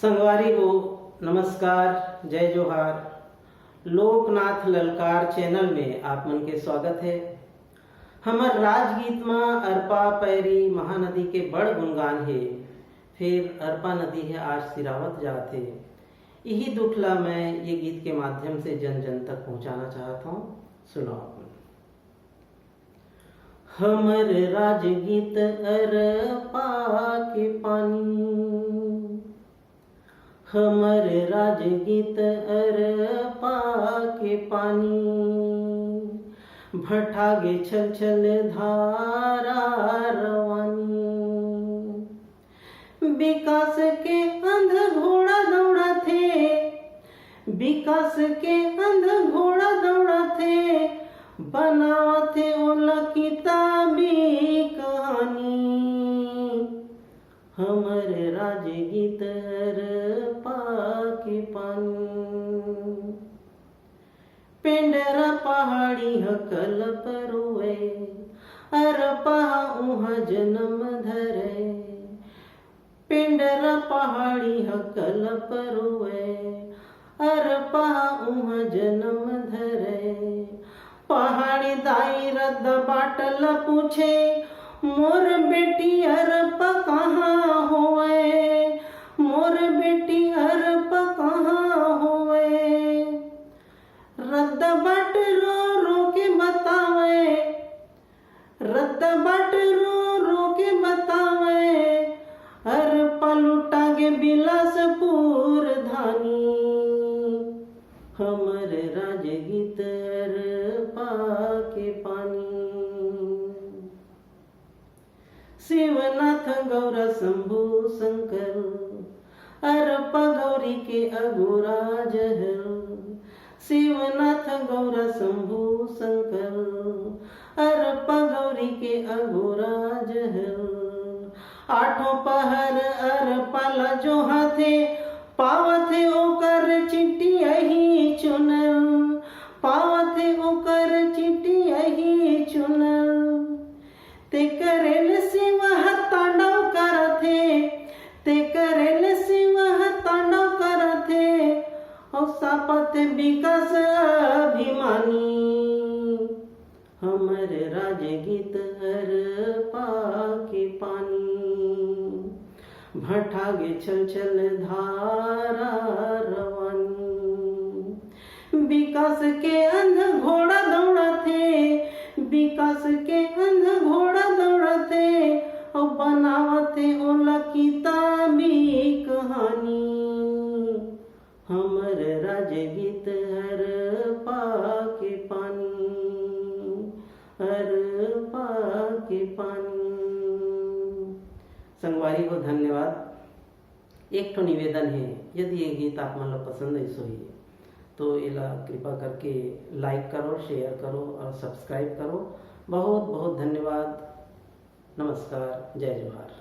संगवारी हो नमस्कार, जय जोहार। लोकनाथ ललकार चैनल में आप मन के स्वागत है। हमर राजगीत में अरपा पैरी महानदी के बड़ गुणगान है। फिर अरपा नदी है आज सिरावत जात है। यही दुखला मैं ये गीत के माध्यम से जन जन तक पहुंचाना चाहता हूँ। सुनो हमर राजगीत अरपा के पानी, हमर राजगीत अरपा के पानी, भटागे छल छल धारा रवानी। विकास के अंध घोड़ा दौड़ा थे, विकास के अंध घोड़ा दौड़ा थे, बनावते ओला किताबी कहानी। हमर राजगीत अरपा के पानी, पेंडरा पहाड़ी हकल परुए, अरपा उहाँ जन्म धरे। पेंडरा पहाड़ी हकल परुए, अरपा उहाँ जन्म धरे। पहाड़ी दाई रद्द बाटल पूछे, मोर बेटी अरपा कहाँ होवे, मोर बेटी अरपा कहाँ होवे। रद्द बाट रो रो के बतावे, रद्द बाट रो रो के बतावे, अरपा लुटागे बिलासपुर धानी। हमर राजगीत अरपा के पानी। शिवनाथ गौरा शंभु शंकर, अरपा गौरी के अगोरा जहर। शिवनाथ गौरा शंभु शंकर, अरपा गौरी के अगोरा जहर। आठों पहर अरपा ला जो हाथे, पावथे ओकर चिट्ठी यही चुनल, पावथे ओकर चिट्ठी यही चुनल। ते करेल सिवह तांडव करथे, ते करेल सिवह तांडव करथे, और सापत विकास अभिमानी। हमर राजगीत अरपा के पानी, भटागे छल छल धारा रवानी। विकास के अंध घोड़ा दौड़ा थे, विकास के अंध घोड़ा दौड़ा थे, और बनावते ओला किताबी कहानी। हमर राजगीत अरपा के पानी, अरपा के पानी। संगवारी को धन्यवाद। एक तो निवेदन है, यदि ये गीत आप मन ला पसंद है सो ही तो इला कृपा करके लाइक करो, शेयर करो और सब्सक्राइब करो। बहुत बहुत धन्यवाद। नमस्कार, जय जोहार।